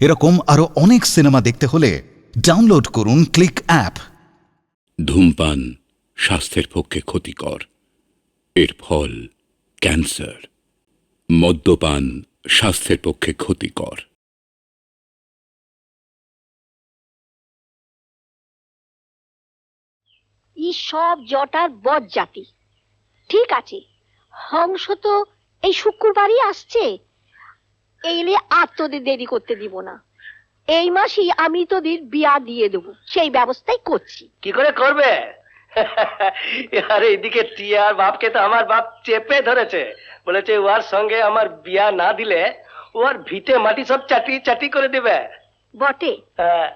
এরকম আরো অনেক সিনেমা দেখতে হলে ডাউনলোড করুন ক্লিক অ্যাপ। ধূমপান স্বাস্থ্যের পক্ষে ক্ষতিকর, এর ফল ক্যান্সার। মদ্যপান স্বাস্থ্যের পক্ষে ক্ষতিকর। এই সব জটার বজ্জাতি। ঠিক আছে, হংস তো এই শুক্রবারই আসছে, এলে আর তোদের দেরি করতে দিব না। এই মাসেই আমি তোদের বিয়া দিয়ে দেবো, সেই ব্যবস্থাই করছি। কি করে করবে? আর এইদিকে টিয়ার বাপকে তো আমার বাপ চেপে ধরেছে, বলেছে ওর সঙ্গে আমার বিয়া না দিলে ওর ভিটে মাটি সব চাটি চাটি করে দিবে। বটে, হ্যাঁ,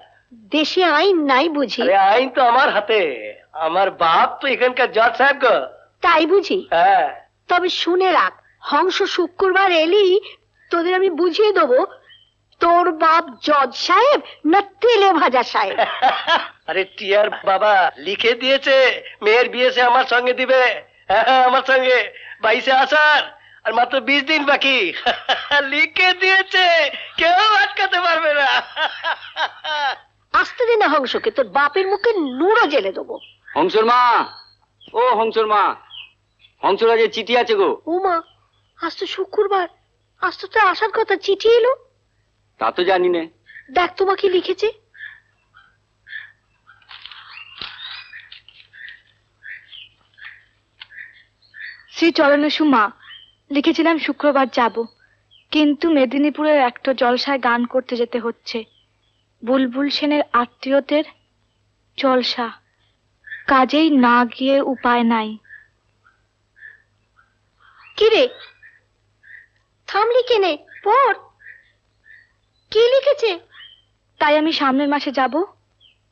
দেশে আইন নাই বুঝি? আরে আইন তো আমার হাতে, আমার বাপ তো এখানকার জজ সাহেব গো। তাই বুঝি? হ্যাঁ। তবে শুনে রাখ, হংস শুক্রবার এলি তোদের আমি বুঝিয়ে দেবো তোর বাপ জজ সাহেব না তেলে ভাজা সাহেব। আরে টিয়ার বাবা লিখে দিয়েছে মেয়ের বিয়ে সে আমার সঙ্গে দিবে। হ্যাঁ, আমার সঙ্গে 22 আষাঢ়, আর মাত্র 20 দিন বাকি। লিখে দিয়েছে, কেউ আটকাতে পারবে না। আসতে দে না হংসকে, তোর বাপের মুখে নুড়ো জেলে দেবো। হংসর মা, ও হংসর মা, হংসরা যে চিঠি আছে গো। উমা, আজ তো শুক্রবার, আজ তো তোর আসার কথা, চিঠি এলো? তা তো জানি না। দেখ তোমাকে লিখেছে। শ্রী চরণেশু মা, লিখেছিলাম শুক্রবার যাব, কিন্তু মেদিনীপুরের একটা জলসায় গান করতে যেতে হচ্ছে। বুলবুল সেনের আত্মীয়দের জলসা, কাজেই না গিয়ে উপায় নাই। কি রে, থামলি কেনে? পড়, কি লিখেছে? তাই আমি সামনের মাসে যাব।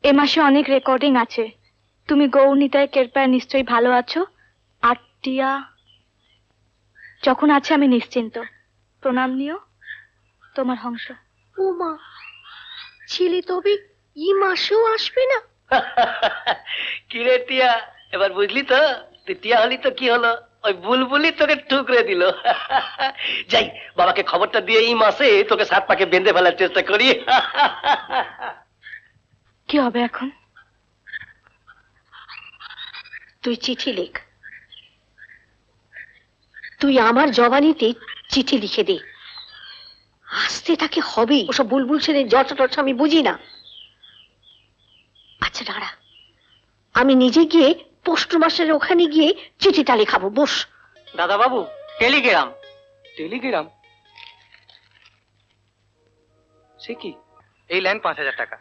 এ মাসে অনেক রেকর্ডিং আছে। তুমি গৌরনীতায় কৃপায় নিশ্চয়ই ভালো আছো। আর টিয়া যখন আছে আমি নিশ্চিন্ত। প্রণাম নিও, তোমার হংস। উমা, ছেলে তবে ই মাসেও আসবে না? কি রে টিয়া, এবার বুঝলি তো? তুই টিয়া হলি তো কি হলো, ওই বুলবুলি তোকে ঠুকরে দিল। যাই বাবাকে খবরটা দিয়ে এই মাসে তোকে 7 পাকে বেঁধে ফেলার চেষ্টা করি। কি হবে এখন? তুই চিঠি লেখ, তুই আমার জবানিতে চিঠি লিখে দে। আসতে তাকে হবেই, ওসব বুলবুল সেনের জটা টটা আমি বুঝি না। আচ্ছা দাঁড়া, আমি নিজে গিয়ে পোস্ট মাস্টারের ওখানে গিয়ে চিঠিটা লেখাবো। বস। দাদা বাবু, টেলিগ্রাম। টেলিগ্রাম? সে কি? এই লাইন 5000 টাকা,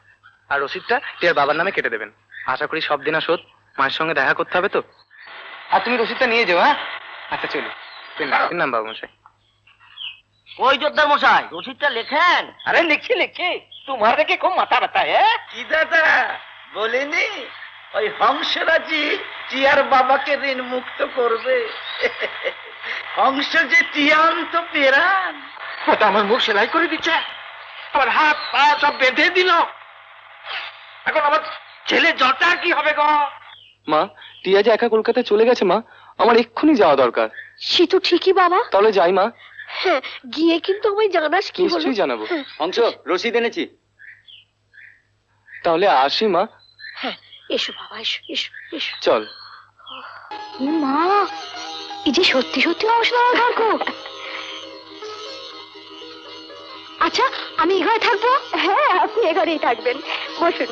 আর রসিদটা টিয়ার বাবার নামে কেটে দেবেন। আশা করি সব দিনা শোধ। মায়ের সঙ্গে দেখা করতে হবে তো। আর তুমি রসিদটা নিয়ে যাও। হ্যাঁ, আচ্ছা চলো। নাম বাবু মশাই। ওই যোদ্ধার মশাই, রসিদটা লেখেন। আরে লিখি লিখি, তোমার দেখে খুব মাথা ব্যথা। কি দাদা বলিনি ওই হংসরাজি টিয়ার বাবাকে ঋণ মুক্ত করবে? হংস যে টিয়ান্ত পেরান, ওটা আমার মুখ সেলাই করে দিচ্ছে, আমার হাত পা সব বেঁধে দিল। এখন আমার ছেলে জটা কি হবে গো? মা, টিয়া যে একা কলকাতায় চলে গেছে মা, আমার এক্ষুনি যাওয়া দরকার। সে তো ঠিকই বাবা। তাহলে যাই মা। হ্যাঁ, গিয়ে কিন্তু আমায় জানাস কি হলো। নিশ্চয়ই জানাবো। হ্যাঁ। হংস, রসিদ এনেছি। তাহলে আসি মা। হ্যাঁ, এসো বাবা, এসো এসো এসো। চল। মা, এই যে সত্যি সত্যি অংশ নেওয়ার ভাগ্য। আচ্ছা, আমি এ ঘরে থাকবো? হ্যাঁ, আপনি এ ঘরেই থাকবেন। বসুন,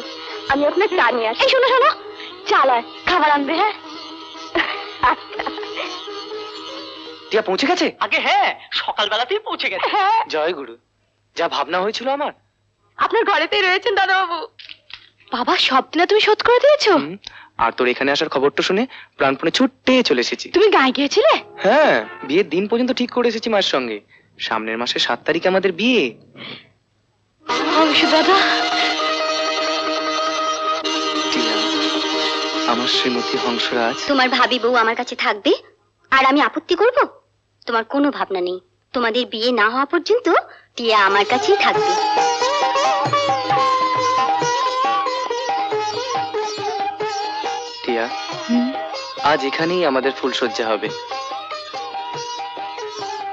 আমি আপনার চা নিয়ে আসি। এই শোনো শোনো, চালায় খাবার আনবে। হ্যাঁ, আচ্ছা। টিয়া পৌঁছে গেছে? আগে হ্যাঁ, সকালবেলাতেই পৌঁছে গেছে। হ্যাঁ, জয় গুরু। যা ভাবনা হয়েছিল আমার। আপনার ঘরেতেই রয়েছেন দাদাবাবু। বাবা, স্বপ্নটা তুমি শোধ করে দিয়েছো? আর তোর এখানে আসার খবরটা শুনে প্রাণপণে ছুটে চলে এসেছি। তুমি গায়ে গিয়েছিলে? হ্যাঁ, বিয়ের দিন পর্যন্ত ঠিক করে এসেছি মায়ের সঙ্গে। সামনের মাসে 7 তারিখে আমাদের বিয়ে। হংস দাদা। টিয়া, আমার শ্রীমতী হংসরাজ। তোমার ভাবি বউ আমার কাছে থাকবে আর আমি আপত্তি করব? তোমার কোনো ভাবনা নেই। তোমাদের বিয়ে না হওয়া পর্যন্ত টিয়া আমার কাছেই থাকবে। টিয়া, আজ এখানেই আমাদের ফুলসজ্জা হবে।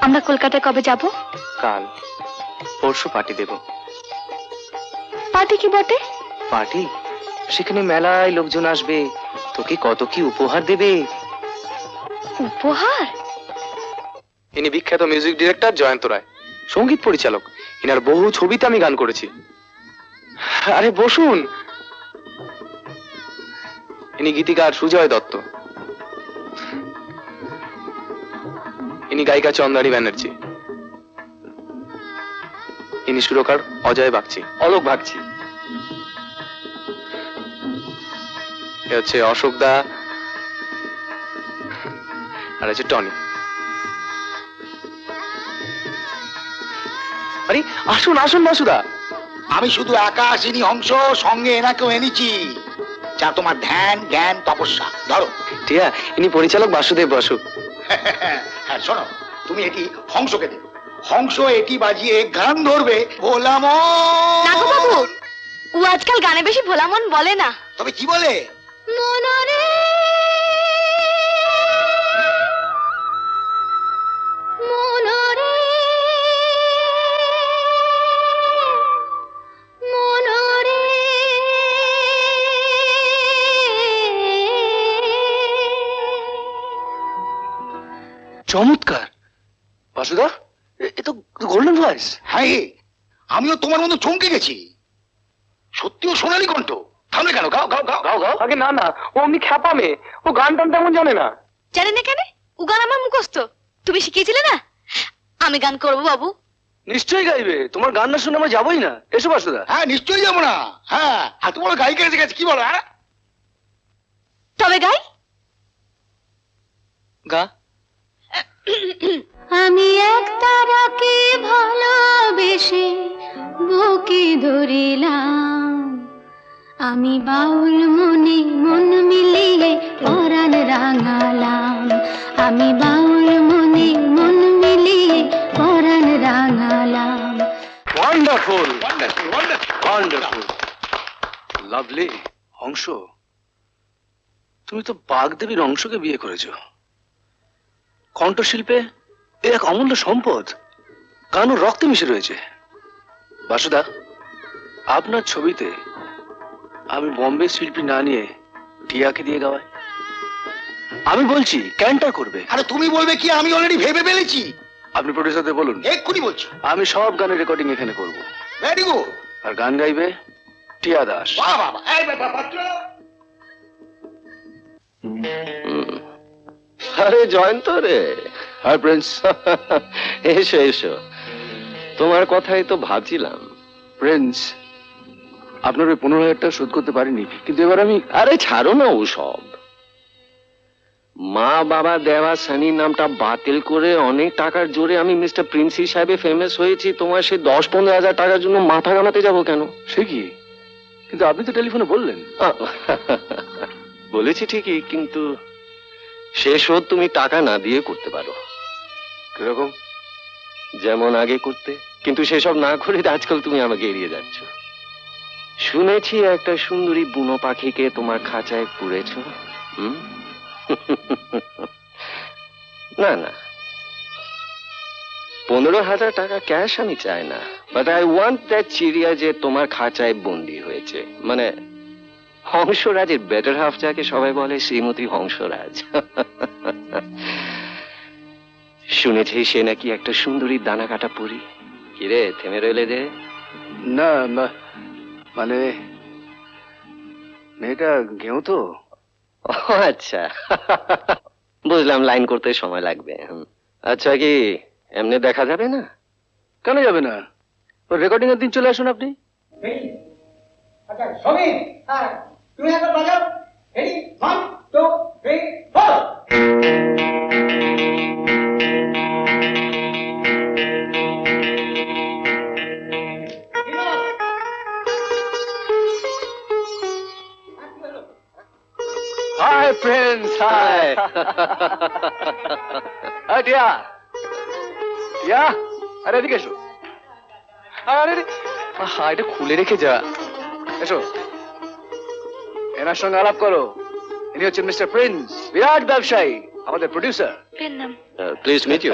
আমরা কলকাতায় কবে যাব? কাল, পরশু পার্টি দেব। পার্টি কি বটে? পার্টি? সেখানে মেলায় লোকজন আসবে, তোকে কত কি উপহার দেবে। উপহার? ইনি বিখ্যাত মিউজিক ডিরেক্টর জয়ন্ত রায়, সঙ্গীত পরিচালক। ইনার বহু ছবিতে আমি গান করেছি। আরে বসুন। ইনি গীতিকার সুজয় দত্ত। ইনি গায়িকা চন্দানী ব্যানার্জি। ইনি সুরকার অজয় বাগচি, অলোক বাগচি। এ হচ্ছে অশোক দা, আর হচ্ছে টনি। আরে আসুন আসুন বাসুদা। আমি শুধু একা আসিনি হংস, সঙ্গে এনাকেও এনেছি, যা তোমার ধ্যান জ্ঞান তপস্যা। ধরো। টিয়া, ইনি পরিচালক বাসুদেব বসু। হ্যাঁ শোনো, তুমি এটি হংসকে দেবে। হংস এটি বাজিয়ে গান ধরবে ভোলাম। না গো বাবু, ও আজকাল গানে বেশি ভোলামন বলে না। তবে কি বলে? মনরে মনরে মনরে চমৎকার বাসুদা, এ তো গোল্ডেন ভয়েস। হ্যাঁ, আমিও তোমার মতো চমকে গেছি। সত্যিও সোনালী কণ্ঠ। থামলে কেন? গাও গাও গাও গাও গাও। আগে না না, ও অমনি খ্যাপা মেয়ে, ও গান টান তেমন জানে না। জানে না কেন? ও গান আমার মুখস্থ। তুমি শিখিয়েছিলে না? আমি গান করবো বাবু। নিশ্চয়ই গাইবে, তোমার গান না শুনে আমরা যাবোই না। এসো বাসুদা। হ্যাঁ নিশ্চয়ই যাবো না। হ্যাঁ, এত বড় গায়িকা এসে গেছে, কি বলো? হ্যাঁ তবে গাই। গা। আমি এক তারাকে ভালোবেসে বুকে ধরিলাম, আমি বাউল মনে মন মিলিয়ে পরাণ রাঙালাম, আমি বাউল মনে মন মিলিয়ে পরাণ রাঙালাম। Wonderful wonderful wonderful. Wonderful, lovely. হংস, তুমি তো বাগদেবীর অংশকে বিয়ে করেছো। কণ্ঠশিল্পে এ এক অমূল্য সম্পদ, গান ও রক্তে মিশে রয়েছে। বাসুদা, আপনার ছবিতে আমি বম্বে শিল্পী না নিয়ে টিয়াকে দিয়ে গাওয়াই। আমি বলছি ক্যান্টার করবে। আরে তুমি বলবে কি? আমি অলরেডি ভেবে ফেলেছি। আপনি প্রডিউসারদের বলুন, এক্ষুনি বলছি। আমি সব গানের রেকর্ডিং এখানে করব। Very good. আর গান গাইবে টিয়া দাস। বাহ বাবা, এই পাত্র। আরে জয়ন্ত রে, হাই প্রিন্স। এসো এসো, তোমার কথাই তো ভাবছিলাম। প্রিন্স, আপনার ওই 15,000 টাকা শোধ করতে পারিনি, কিন্তু এবার আমি। আরে ছাড়ো না ওসব। মা বাবা দেওয়া সানি নামটা বাতিল করে অনেক টাকার জোরে আমি মিস্টার প্রিন্স হিসাবে ফেমাস হয়েছি। তোমার সে 10-15 হাজার টাকার জন্য মাথা ঘামাতে যাবো কেন? সে কি? কিন্তু আপনি তো টেলিফোনে বললেন। বলেছি ঠিকই, কিন্তু সে শোধ তুমি টাকা না দিয়ে করতে পারো। কিরকম? যেমন আগে করতে, কিন্তু সেসব না করে আজকাল তুমি আমাকে এড়িয়ে যাচ্ছ। শুনেছি একটা সুন্দরী বুনো পাখিকে তোমার খাঁচায় পুড়েছ। না না, 15,000 টাকা ক্যাশ আমি চাই না, বাট আই ওয়ান্ট দ্যাট চিড়িয়া যে তোমার খাঁচায় বন্দি হয়েছে, মানে হংসরাজের বেটার হাফ, যাকে সবাই বলে শ্রীমতী হংসরাজ। শুনেছি সে নাকি একটা সুন্দরী দানা কাটা পরি। কিরে, থেমে রইলে যে? না, মানে মেয়েটা ঘেউ তো। ও আচ্ছা, বুঝলাম, লাইন করতে সময় লাগবে। আচ্ছা, কি এমনি দেখা যাবে না? কেন যাবে না? ওই রেকর্ডিং এর দিন চলে আসুন আপনি। আচ্ছা সমীর, হ্যাঁ তুমি একবার বাজাও। রেডি, 1 2 3 4। Hi Prince, hi. টিয়া, টিয়া, আরে এদিকে এসো। আরে এটা খুলে রেখে যা। এসো, এনার সঙ্গে আলাপ করো। ইনি হচ্ছেন মিস্টার প্রিন্স, বিরাট ব্যবসায়ী, আমাদের প্রডিউসার। পেন নাম। Please meet you.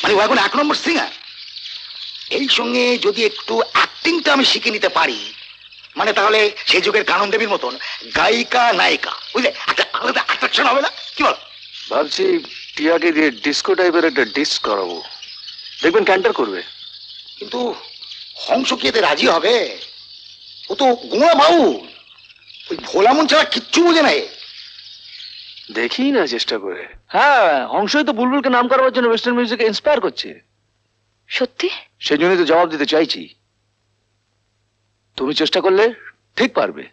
মানে ও এখন 1 নম্বর সিঙ্গার। এই সঙ্গে যদি একটু অ্যাক্টিংটা আমি শিখে নিতে পারি, মানে তাহলে সেই যুগের কানন দেবীর মতন গায়িকা নায়িকা, বুঝলে, একটা আলাদা অ্যাট্রাকশন হবে না? কি বল? ভাবছি টিয়াকে দিয়ে ডিস্কো টাইপের একটা ডিস্ক করাবো, দেখবেন ক্যান্টার করবে। কিন্তু হংস কি এতে রাজি হবে? ও তো গুঁড়া বাবু, ওই ভোলা মন ছাড়া কিচ্ছু বোঝে না। দেখি না চেষ্টা করে। হ্যাঁ, হংসই তো বুলবুলকে নাম করার জন্য ওয়েস্টার্ন মিউজিকে ইন্সপায়ার করছে। সত্যি? সেই জন্যই তো জবাব দিতে চাইছি। তুমি চেষ্টা করলে ঠিক পারবে।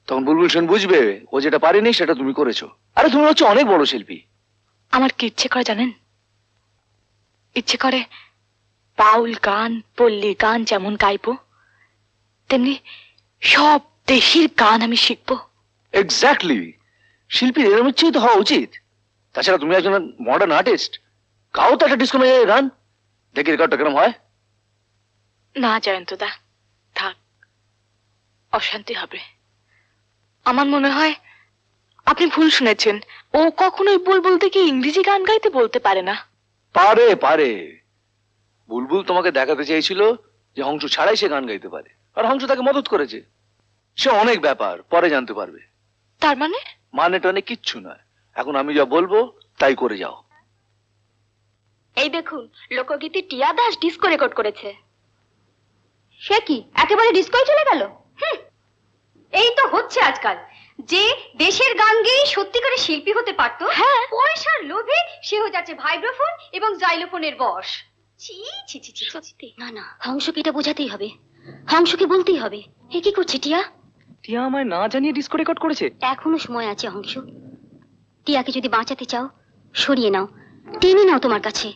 তখন বুলবুল সেন বুঝবে ও যেটা পারেনি সেটা তুমি করেছো। আরে তুমি হচ্ছে অনেক বড় শিল্পী। আমার কি ইচ্ছে করে জানেন? ইচ্ছে করে বাউল গান, পল্লী গান যেমন গাইবো, তেমনি সব দেশের গান আমি শিখবো। এক্স্যাক্টলি, শিল্পীর এরম ইচ্ছেই তো হওয়া উচিত। তাছাড়া তুমি একজন মডার্ন আর্টিস্ট, গাও তো একটা ডিস্কো মেয়ে গান, দেখি রেকর্ডটা কেরম হয়। না জয়ন্তদা, থাক, অশান্তি হবে। আমার মনে হয় আপনি ভুল শুনেছেন। ও কখনোই বুলবুল থেকে ইংরেজি গান গাইতে বলতে পারে না। পারে পারে, বুলবুল তোমাকে দেখাতে চেয়েছিল যে হংস ছাড়াই সে গান গাইতে পারে, আর হংস তাকে মদত করেছে। সে অনেক ব্যাপার, পরে জানতে পারবে। তার মানে? মানে টানে কিচ্ছু নয়, এখন আমি যা বলবো তাই করে যাও। এই দেখুন, লোকগীতি টিয়া দাস ডিস্কো রেকর্ড করেছে। সে কি একেবারে ডিস্কোয় চলে গেল? এই তো হচ্ছে আজকাল, যে দেশের গান গেয়ে সত্যিকারের শিল্পী হতে পারতো, হ্যাঁ, পয়সার লোভে সে হয়ে যাচ্ছে ভাইব্রাফোন এবং জাইলোফোনের বশ। ছি ছি ছি ছি, সত্যি। না না, হংসকে এটা বোঝাতেই হবে, হংসকে বলতেই হবে। এ কি করছে টিয়া? টিয়া আমায় না জানিয়ে ডিস্কো রেকর্ড করেছে? এখনো সময় আছে হংস। টিয়াকে যদি বাঁচাতে চাও, সরিয়ে নাও, টেনে নাও তোমার কাছে।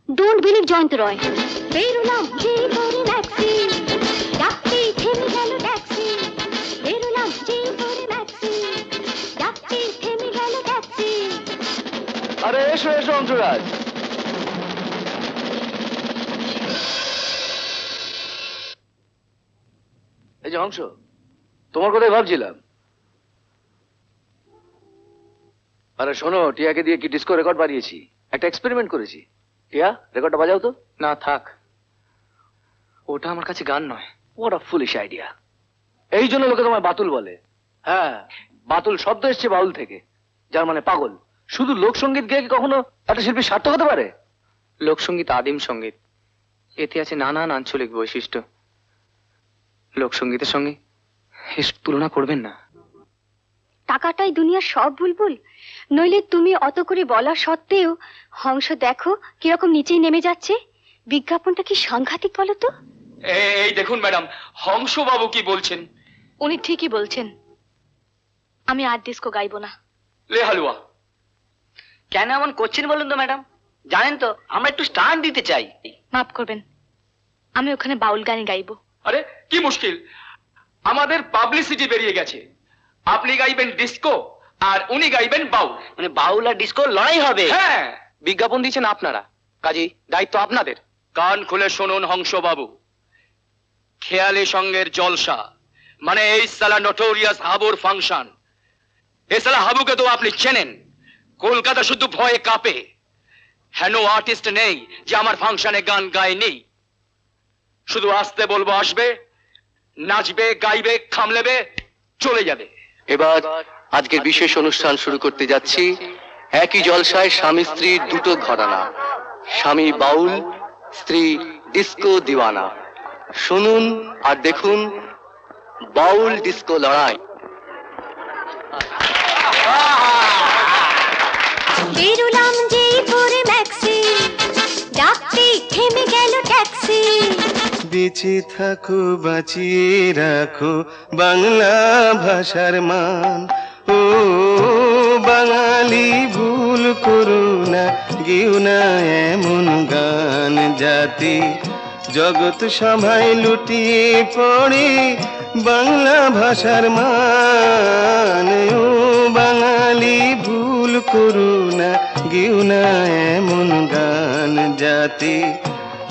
ডোন্ট বিলিভ জয়ন্ত রয়। বেরোলাম যে পরে ম্যাক্সি, ডাকতেই থেমে গেল ট্যাক্সি। বেরোলাম যে পরে ম্যাক্সি, ডাকতেই থেমে গেল ট্যাক্সি। আরে এসো এসো হংসরাজ। এই যে হংস, তোমার কথাই ভাবছিলাম। আরে শোনো, টিয়াকে দিয়ে কি ডিস্কো রেকর্ড বানিয়েছি, একটা এক্সপেরিমেন্ট করেছি। টিয়া, রেকর্ডটা বাজাও তো। না থাক, ওটা আমার কাছে গান নয়। What a foolish idea. এই জন্য লোকে তোমায় বাতুল বলে। হ্যাঁ, বাতুল শব্দ এসছে বাউল থেকে, যার মানে পাগল। শুধু লোকসঙ্গীত গেয়ে কি কখনো একটা শিল্পী সার্থক হতে পারে? লোকসঙ্গীত আদিম সঙ্গীত, এতে আছে নানান আঞ্চলিক বৈশিষ্ট্য। লোকসঙ্গীতের সঙ্গে এর তুলনা করবেন না। টাকাটাই দুনিয়ার সব বুলবুল, নইলে তুমি অত করে বলা সত্ত্বেও হংস দেখো কিরকম নিচেই নেমে যাচ্ছে। বিজ্ঞাপনটা কি সাংঘাতিক বলো তো? এই দেখুন ম্যাডাম, হংসবাবু কি বলছেন। উনি ঠিকই বলছেন, আমি আর ডিস্কো গাইবো না। লে হালুয়া। কেন এমন করছেন বলুন তো ম্যাডাম? জানেন তো আমরা একটু স্টান্ট দিতে চাই। মাফ করবেন, আমি ওখানে বাউল গানই গাইবো। আরে কি মুশকিল, আমাদের পাবলিসিটি বেরিয়ে গেছে। আপনি গাইবেন ডিস্কো আর উনি গাইবেন বাউল। মানে বাউল আর ডিস্কো লড়াই হবে? হ্যাঁ, বিজ্ঞাপন দিচ্ছেন আপনারা, কাজেই দায়িত্ব আপনাদের। কান খুলে শুনুন হংসবাবু, খেয়ালি সঙ্গের জলসা মানে এই সালা নটোরিয়াস হাবুর ফাংশন। এই সালা হাবুকে তো আপনি চেনেন, কলকাতা শুধু ভয়ে কাঁপে। হেন আর্টিস্ট নেই যে আমার ফাংশনে গান গায়নি। শুধু আসতে বলবো আসবে, নাচবে, গাইবে, খামলেবে, চলে যাবে। এবার আজকের বিশেষ অনুষ্ঠান শুরু করতে যাচ্ছি। একই জলসায় স্বামী স্ত্রীর দুটো ঘরানা, স্বামী বাউল, স্ত্রী ডিস্কো দিওয়ানা। শুনুন আর দেখুন বাউল ডিস্কো লড়াই। বেরোলাম যে পরে ম্যাক্সি, ডাকতেই থেমে গেল ট্যাক্সি। বেঁচে থাকো, বাঁচিয়ে রাখো বাংলা ভাষার মান। ও বাঙালি ভুল করো না, গেও না এমন গান জাতি জগৎ সভায় লুটিয়ে পড়ে বাংলা ভাষার মান। ও বাঙালি ভুল করো না, গেও না এমন গান জাতি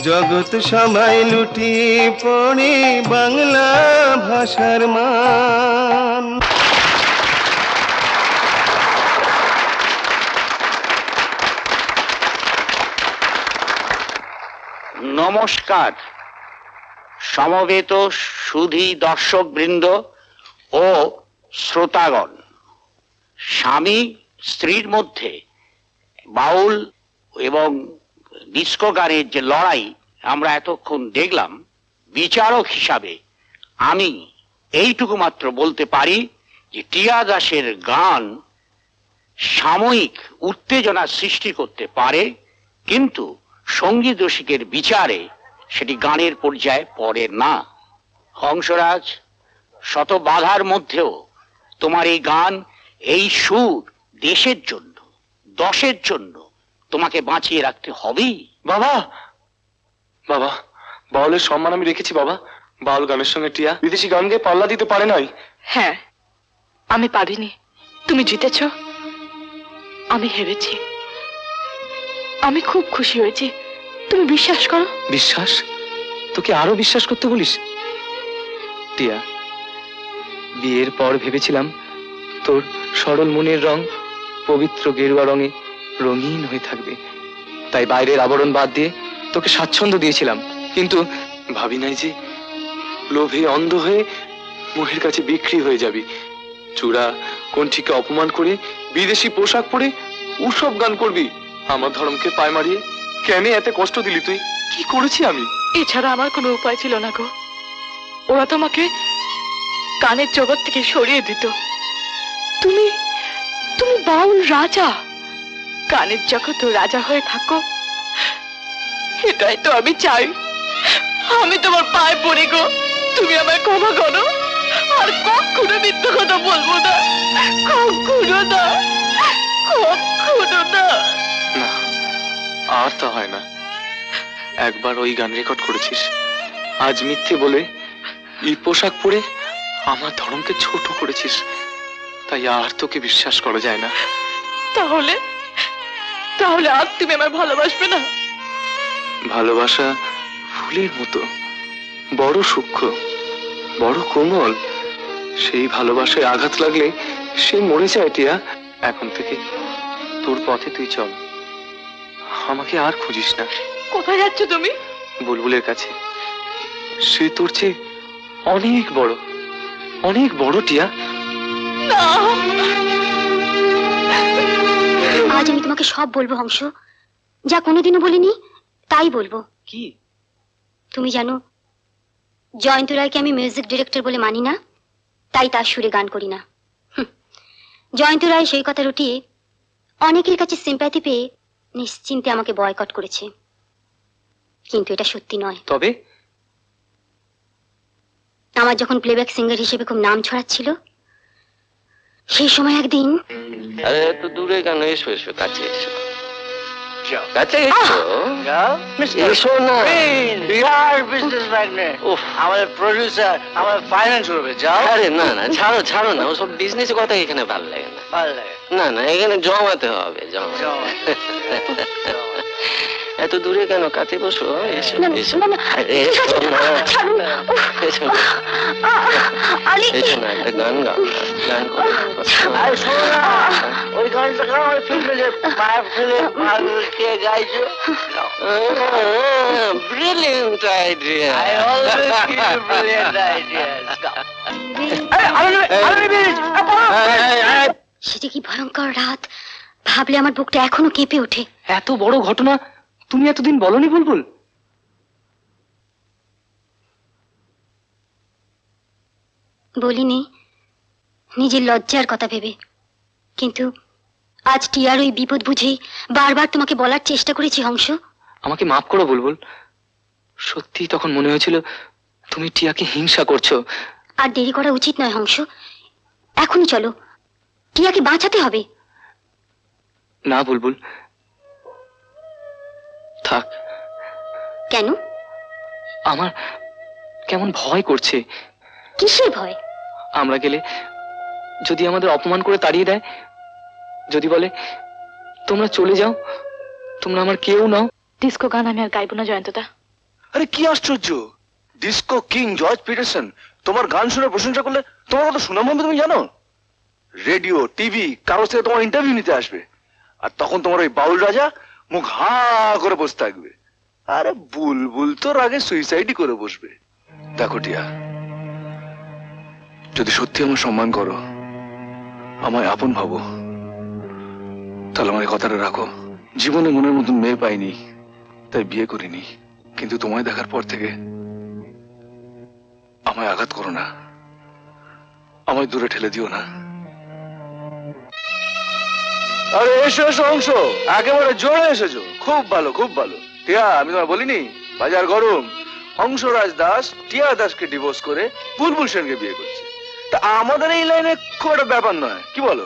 জগৎ সবাই লুটিয়ে পড়ে বাংলা ভাষার মান। নমস্কার সমবেত সুধী দর্শকবৃন্দ ও শ্রোতাগণ। স্বামী স্ত্রীর মধ্যে বাউল এবং ডিস্কো গানের যে লড়াই আমরা এতক্ষণ দেখলাম, বিচারক হিসাবে আমি এইটুকু মাত্র বলতে পারি যে টিয়া দাসের গান সাময়িক উত্তেজনা সৃষ্টি করতে পারে, কিন্তু সঙ্গীত রসিকের বিচারে সেটি গানের পর্যায়ে পড়ে না। হংসরাজ, শত বাধার মধ্যেও তোমার এই গান, এই সুর দেশের জন্য, দশের জন্য তোমাকে বাঁচিয়ে রাখতে হবেই। বাবা, বাবা, বাউলের সম্মান আমি রেখেছি বাবা। বাউল গানের সঙ্গে টিয়া বিদেশি গানকে পাল্লা দিতে পারে নাই। হ্যাঁ, আমি পারিনি। তুমি জিতেছ, আমি হেরেছি। আমি খুব খুশি হয়েছি। তুমি বিশ্বাস করো। বিশ্বাস? তোকে আরো বিশ্বাস করতে বলিস? টিয়া, বিয়ের পর ভেবেছিলাম তোর সরল মনের রং পবিত্র গেরুয়া রঙে রঙিন হয়ে থাকবে, তাই বাইরের আবরণ বাদ দিয়ে তোকে স্বাচ্ছন্দ্য দিয়েছিলাম। কিন্তু ভাবি নাই যে লোভে অন্ধ হয়ে মোহের কাছে বিক্রি হয়ে যাবি। চূড়া কণ্ঠীকে অপমান করে বিদেশি পোশাক পরে উৎসব গান করবি। আমার ধর্মকে পায় মারিয়ে কেন এত কষ্ট দিলি তুই? কি করেছি আমি? এছাড়া আমার কোনো উপায় ছিল না গো। ওরা তোমাকে গানের জগৎ থেকে সরিয়ে দিত। তুমি তুমি বাউল রাজা, গানের জগৎ রাজা হয়ে থাকো, এটাই তো আমি চাই। আমি তোমার পায়ে পড়ি গো, তুমি আমায় ক্ষমা করো। আর কখনো মিথ্যে কথা বলবো না, কখনো না, কখনো না। না, আর তা হয় না। একবার ওই গান রেকর্ড করেছিস, আজ মিথ্যে বলে এই পোশাক পরে আমার ধর্মকে ছোট করেছিস, তাই আর তোকে বিশ্বাস করা যায় না। তাহলে তাহলে আজ তুমি আমায় ভালোবাসবে না? ভালোবাসা ফুলের মতো, বড় সূক্ষ্ম, বড় কোমল। সেই ভালোবাসায় আঘাত লাগলে সে মরে যায়। টিয়া, এখন থেকে তোর পথে তুই চল, আমাকে আর খুঁজিস না। কোথায় যাচ্ছ তুমি? বুলবুলের কাছে। সে তোর চেয়ে অনেক বড়, অনেক বড় টিয়া। আজ আমি তোমাকে সব বলবো হংস, যা কোনোদিনও বলিনি তাই বলবো। কি? তুমি জানো জয়ন্ত রায়কে আমি মিউজিক ডিরেক্টর বলে মানি না, তাই তার সুরে গান করি না। জয়ন্ত রায় সেই কথা রটিয়ে অনেকের কাছে সিম্প্যাথি পেয়ে নিশ্চিন্তে আমাকে বয়কট করেছে, কিন্তু এটা সত্যি নয়। তবে আমার যখন প্লেব্যাক সিঙ্গার হিসেবে খুব নাম ছড়াচ্ছিল, সেই সময় একদিন আরে এত দূরে কেন? এসো এসো, কাছে এসো, কাছে এসো, এসো না। আমাদের প্রডিউসার, আমাদের ফাইন্যান্স করবে, যাও। আরে না না, ছাড়ো ছাড়ো না, ওসব বিজনেস কথা এখানে ভালো লাগে না। ভালো লাগে না না, এখানে জমাতে হবে, জমাতে। এত দূরে কেন? কাছে বসো, এসো এসো। আরে এসো না, এসো না, এসো না, একটা গান গাও, গান করো। আরে শোনো না, ওই গানটা গাও, ওই ফিল্মে যে পায়ে ফেলে কে গাইছো। Brilliant idea. I always give you brilliant ideas. সেটা কি ভয়ঙ্কর রাত, ভাবলে আমার বুকটা এখনো কেঁপে ওঠে। এত বড় ঘটনা তুমি এতদিন বলনি বুলবুল? বলিনি, নিজের লজ্জার কথা ভেবে। কিন্তু আজ টিয়ার ওই বিপদ বুঝেই বারবার তোমাকে বলার চেষ্টা করেছি হংস। আমাকে মাফ করো বুলবুল, সত্যি তখন মনে হয়েছিল তুমি টিয়াকে হিংসা করছো। আর দেরি করা উচিত নয় হংস, এখনই চলো, টিয়াকে বাঁচাতে হবে। না বুলবুল, থাক। কেন? আমার কেমন ভয় করছে। কিসের ভয়? আমরা গেলে যদি আমাদের অপমান করে তাড়িয়ে দেয়, যদি বলে তোমরা চলে যাও, তোমরা আমার কেউ নাও। ডিস্কো গান আমি আর গাইবো না জয়ন্তদা। আরে কি আশ্চর্য! ডিস্কো কিং জর্জ পিটারসন তোমার গান শুনে প্রশংসা করলে তোমার কত সুনাম হবে তুমি জানো? রেডিও, টিভি, কারোর থেকে তোমার ইন্টারভিউ নিতে আসবে, আর তখন তোমার ওই বাউল রাজা মুখ হা করে বসে থাকবে। আরে বুলবুল তো রাগে সুইসাইডই করে বসবে। দেখো টিয়া, যদি সত্যি আমার সম্মান করো, আমায় আপন ভাবো, তাহলে আমার এই কথাটা রাখো। জীবনে মনের মতন মেয়ে পাইনি, তাই বিয়ে করিনি, কিন্তু তোমায় দেখার পর থেকে আমায় আঘাত করো না, আমায় দূরে ঠেলে দিও না। আরে এসো এসো অংশ, একেবারে জোরে এসেছো, খুব ভালো খুব ভালো। টিয়া, আমি তোমায় বলিনি বাজার গরম, হংসরাজ দাস টিয়া দাসকে ডিভোর্স করে বুলবুল সেনকে বিয়ে করছে। তা আমাদের এই লাইনে খুব একটা ব্যাপার নয়, কি বলো?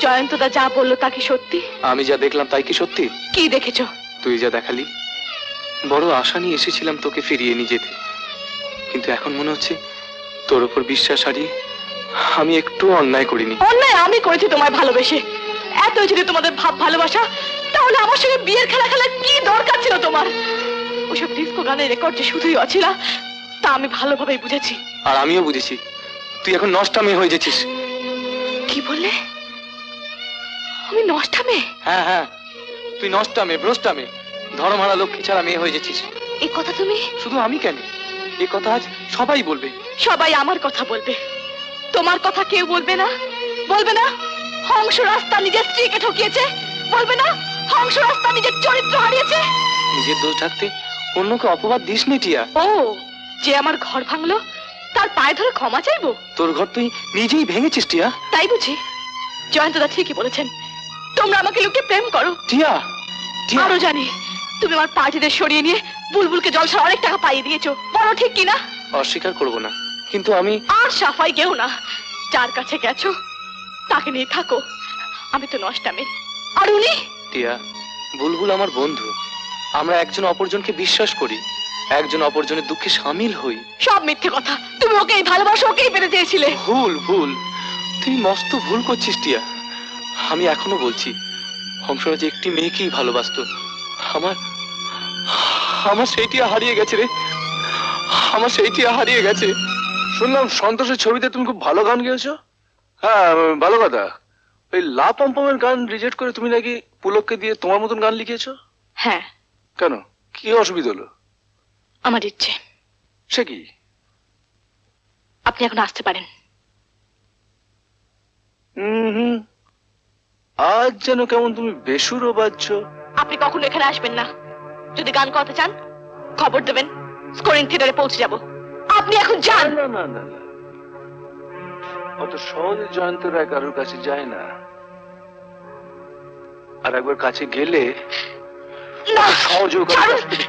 জয়ন্তদা যা বললো তা কি সত্যি? আমি যা দেখলাম তাই কি সত্যি? কি দেখেছো? তুই যা দেখালি, বড় আশা নিয়ে এসেছিলাম তোকে ফিরিয়ে নিয়ে যেতে, কিন্তু এখন মনে হচ্ছে তোর উপর বিশ্বাস হারিয়ে আমি একটু অন্যায় করিনি। অন্যায় আমি করেছি তোমায় ভালোবেসে। এত যদি তোমাদের ভাব ভালোবাসা, তাহলে আমার সঙ্গে বিয়ের খেলা খেলার কি দরকার ছিল তোমার? ওসব ডিস্কো গানের রেকর্ড যে শুধুই অছিলা, তা আমি ভালোভাবেই বুঝেছি। আর আমিও বুঝেছি তুই এখন নষ্টা মেয়ে হয়ে গেছিস। কি বললে? আমি নষ্টা মেয়ে? হ্যাঁ হ্যাঁ, তুই নষ্টা মেয়ে, ভ্রষ্টা মেয়ে, ধর্মহারা লক্ষ্মী ছাড়া মেয়ে হয়ে গেছিস। এই কথা তুমি? শুধু আমি কেন, এই কথা আজ সবাই বলবে। সবাই আমার কথা বলবে, তোমার কথা কেউ বলবে না। বলবে না হংস রাস্তা নিজের স্ত্রীকে ঠকিয়েছে? বলবে না হংস রাস্তা নিজের চরিত্র হারিয়েছে? নিজের দোষ ঢাকতে অন্যকে অপবাদ দিস নি টিয়া। ও, যে আমার ঘর ভাঙলো তার পায়ে ধরে ক্ষমা চাইবো? তোর ঘর তুই নিজেই ভেঙেছিস টিয়া। তাই বুঝি? জয়ন্তদা ঠিকই বলেছেন, তোমরা আমাকে লুকিয়ে প্রেম করো। টিয়া, আরো জানি তুমি আমার পার্টিদের সরিয়ে নিয়ে বুলবুলকে জলসার অনেক টাকা পাইয়ে দিয়েছো। বলো ঠিক কিনা? অস্বীকার করবো না, কিন্তু আমি আর সাফাই কেউ না। যার কাছে গেছো তাকে নিয়ে থাকো। আমি তো নষ্টা মেয়ে। আর উনি? টিয়া, বুলবুল আমার বন্ধু, আমরা একজন অপরজনকে বিশ্বাস করি, একজন অপরজনের দুঃখে সামিল হই। সব মিথ্যে কথা। তুমি ওকেই ভালোবাসো, ওকেই পেতে চেয়েছিলে। ভুল ভুল, তুই মস্ত ভুল করছিস টিয়া। আমি এখনো বলছি, হংসরাজ একটি মেয়েকেই ভালোবাসতো। আমার আমার সেইটি হারিয়ে গেছে রে, আমার সেইটি হারিয়ে গেছে। শুনলাম সন্তোষের ছবিতে তুমি খুব ভালো গান গেয়েছো। হ্যাঁ, ভালো কথা। ওই লা পম্পমের গান রিজেক্ট করে তুমি নাকি পুলককে দিয়ে তোমার মতন গান লিখিয়েছো। হ্যাঁ। কেন, কি অসুবিধা হলো? আমার ইচ্ছে। সে কি? আপনি এখন আসতে পারেন। হুম, আজ যেন কেমন তুমি বেসুরো বাজছো। আপনি কখনো এখানে আসবেন না। যদি গান করতে চান খবর দেবেন, স্কোরিং থিয়েটারে পৌঁছে যাব। আপনি এখন যান। না না না না, অত সহজে জয়ন্ত রায় কারোর কাছে যায় না। আর একবার কাছে গেলে না, সহজে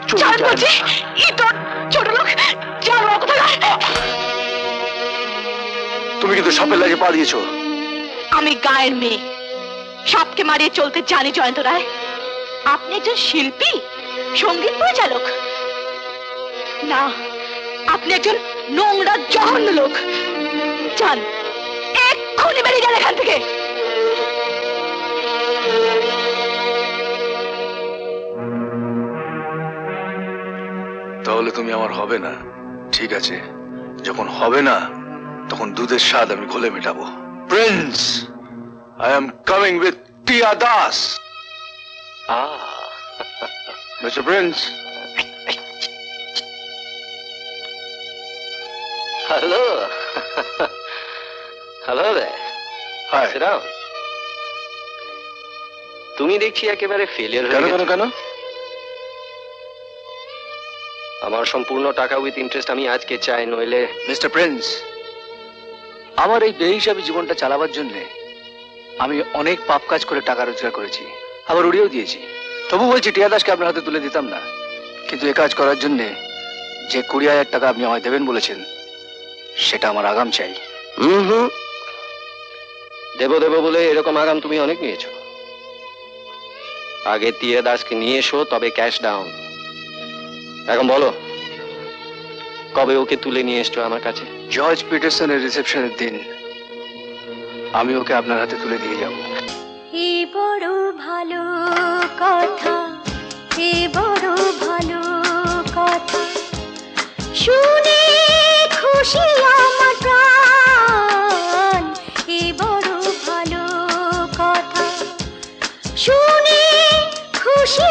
ছোট লোক। তুমি কিন্তু সাপের লাগে পা দিয়েছো। আমি গায়ের মেয়ে, সাপকে মারিয়ে চলতে জানি জয়ন্ত রায়। আপনি একজন শিল্পী, সঙ্গীত পরিচালক না, আপনি একজন নোংরা জঘন্য লোক। যান, এক্ষুনি বেরিয়ে যান এখান থেকে। তাহলে তুমি আমার হবে না, ঠিক আছে? যখন হবে না তখন দুধের স্বাদ আমি ঘোলে মেটাবো। Prince, I am coming with Tia Das. Mister Prince. Hello hello hi. তুমি দেখছি একেবারে ফেলিয়ার কেন হয়ে কেন গেছো। কেন? আমার সম্পূর্ণ টাকা উইথ ইন্টারেস্ট আমি আজকে চাই, নইলে। মিস্টার প্রিন্স, আমার এই বেহিসাবি জীবনটা চালাবার জন্য আমি অনেক পাপ কাজ করে টাকা রোজগার করেছি, আবার উড়িয়েও দিয়েছি। তবু বলছি টিয়া দাসকে আপনার হাতে তুলে দিতাম না, কিন্তু এ কাজ করার জন্য যে 20,000 টাকা আপনি আমায় দেবেন বলেছেন, সেটা আমার আগাম চাই। হুম, দেব দেব বলে এরকম আগাম তুমি অনেক নিয়েছো। আগে টিয়া দাসকে নিয়ে এসো, তবে ক্যাশ ডাউন। এখন বলো, কবে ওকে তুলে নিয়ে এসছো আমার কাছে? জর্জ পিটারসনের রিসেপশনের দিন আমি ওকে আপনার হাতে তুলে দিয়ে যাব। এ বড় ভালো কথা, এ বড় ভালো কথা, শুনে খুশি আমার প্রাণ। এ বড় ভালো কথা, শুনে খুশি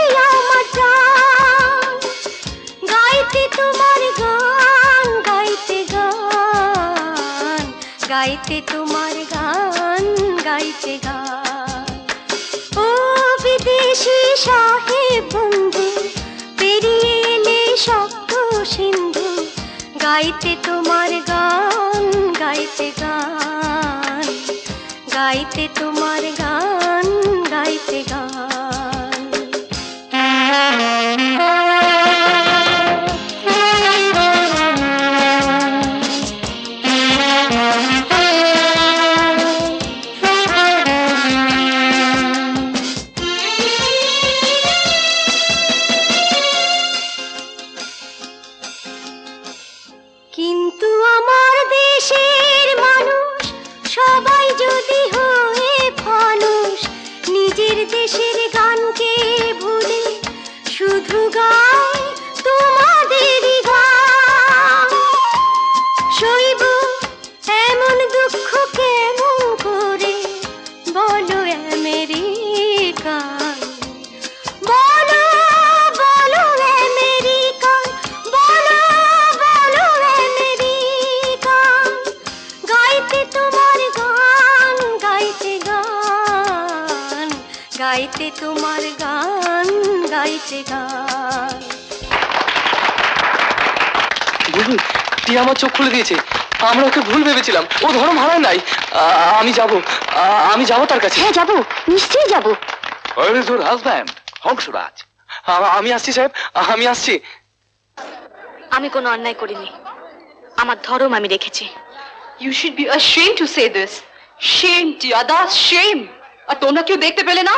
গাইতে তোমার গান গাইতে গান ও বিদেশি সাহেব বন্ধু পেরিয়ে এলে শব্দ সিন্ধু গাইতে তোমার গান গাইতে গান গাইতে তোমার গান গাইতে গান কিন্তু আমার দেশের মানুষ সবাই যদি হয়ে ফানুষ নিজের দেশের গানকে ভুলে শুধু গায় তোমাদেরই গান সইব এমন দুঃখ কেমন করে বলো আমেরিকান বলো বলো আমেরিকান বলো বলো আমেরিকান গাইতে তোমার গান গাইতে গান গাইতে তোমার গান গাইতে গান বুঝলি টিয়া আমার চোখ খুলে দিয়েছে। আমরা ওকে ভুল ভেবেছিলাম, ও ধর্ম হারায় নাই। আমি যাব তার কাছে। হ্যাঁ যাবো, নিশ্চয়ই যাবো। Where is your husband, Hansraj? আমি আসছি সাহেব, আমি আসছি। আমি কোনো অন্যায় করিনি, আমার ধর্ম আমি রেখেছি। You should be ashamed to say this. Shame, টিয়া দাস, shame. আর তোমরা কেউ দেখতে পেলে না?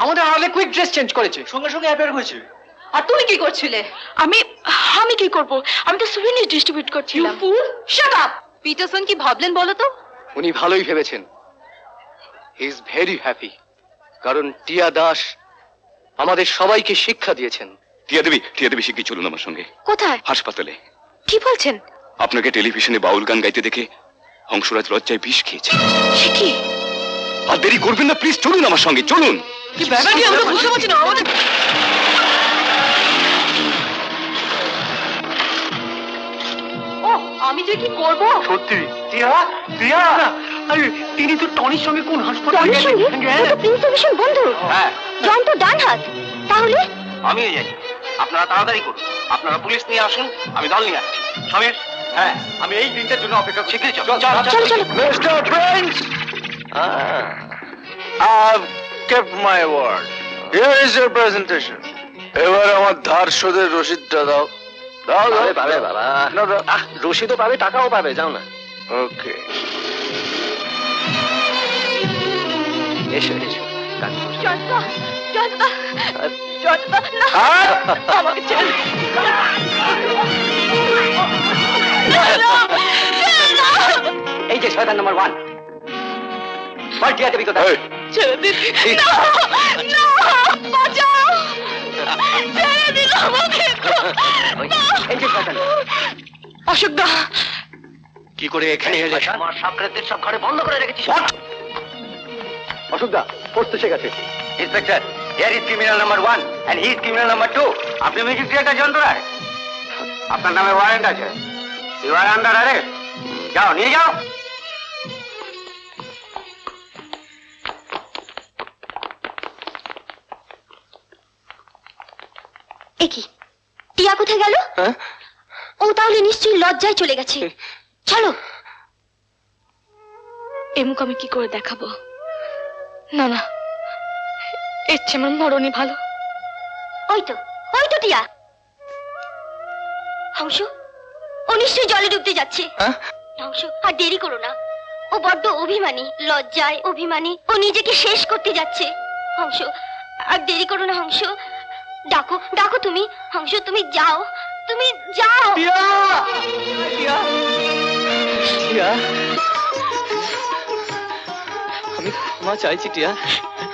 আমাদের আড়ালে কুইক ড্রেস চেঞ্জ করেছে, সঙ্গে সঙ্গে অ্যাপিয়ার হয়েছে। আর তুমি কি করছিলে? আমি কি করব? আমি তো সুভিনির ডিস্ট্রিবিউট করছিলাম। You fool! Shut up! Pietersen কি ভাবলেন বলো তো? উনি ভালোই ভেবেছেন। হি ইজ ভেরি হ্যাপি, কারণ টিয়া দাস আমাদের সবাইকে শিক্ষা দিয়েছেন। টিয়া দেবী শিগগির চলুন আমার সঙ্গে কোথায়? হাসপাতালে। কি বলছেন? আপনাকে টেলিভিশনে বাউল গান গাইতে দেখে হংসরাজ লজ্জায় বিষ খেয়েছে। সে কি? আর দেরি করবেন না, প্লিজ চলুন আমার সঙ্গে, চলুন। কি ব্যাপার কি আমরা বুঝতে পারছি না। আমাদের আমি যে কি করব? সত্যি টিয়া আরে তিনি তো টনির সঙ্গে কোন হাসপাতালে টনির সঙ্গে? ও তো প্রিন্স অভিষেক বন্ধু। হ্যাঁ, জন তো ডান হাত। তাহলে আমি যাই, আপনারা তাড়াতাড়ি করুন। আপনারা পুলিশ নিয়ে আসুন, আমি দল নিয়ে আসছি। সমীর, হ্যাঁ আমি এই দিনটার জন্য অপেক্ষা করছি। চলো চলো চলো। Mister Prince, I've kept my word. Here is your presentation. এবার আমার ধার শোধের রসিদটা দাও। দাও দাও। পাবে বাবা, না দাও। রসিদও পাবে, টাকাও পাবে, যাও না। ওকে। এসো এসো, কাজ করো। জনতা জনতা জনতা না, আমাকে ছেড়ে দিন। এই যে শয়তান নাম্বার 1, টিয়া দেবী কোথায়? এই, ছেড়ে দিন। না না, বাঁচাও, ছেড়ে দিন আমাকে। এই যে শয়তান। অশোক দা, কি করে এখানে এলে? আমার সাকরেতদের সব ঘরে বন্ধ করে রেখেছিস। অশোকদা, পোস্ট এসে গেছে। Inspector, here is criminal number 1 and he is criminal number 2। আপনি মিউজিক থিয়েটার যন্ত্রণায়, আপনার নামে ওয়ারেন্ট আছে। You are under arrest. যাও, নিয়ে যাও। এ কি, টিয়া কোথায় গেল? হ্যাঁ? ও তাহলে নিশ্চয়ই লজ্জায় চলে গেছে। চলো। এ মুখ আমি কি করে দেখাবো? না না, এর চেয়ে আমার মরণই ভালো। ওই তো টিয়া। হংস, ও নিশ্চয়ই জলে ডুবতে যাচ্ছে। হংস, আর দেরি করো না। ও বড্ড অভিমানী, লজ্জায় অভিমানী। ও নিজেকে শেষ করতে যাচ্ছে। হংস, আর দেরি করো না। হংস, ডাকো ডাকো তুমি। হংস, তুমি যাও, তুমি যাও। টিয়া টিয়া টিয়া, আমি ক্ষমা চাইছি টিয়া,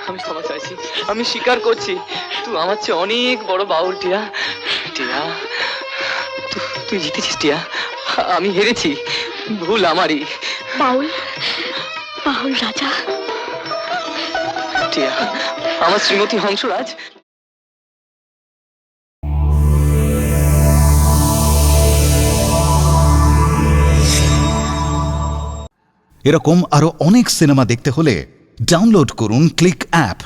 আমি ক্ষমা চাইছি। আমি স্বীকার করছি তুই আমার চেয়ে অনেক বড় বাউল। টিয়া টিয়া, তুই জিতেছিস টিয়া, আমি হেরেছি, ভুল আমারই। বাউল বাউল রাজা। টিয়া, আমার শ্রীমতী হংসরাজ। এরকম আরো অনেক সিনেমা দেখতে হলে ডাউনলোড করুন ক্লিক অ্যাপ।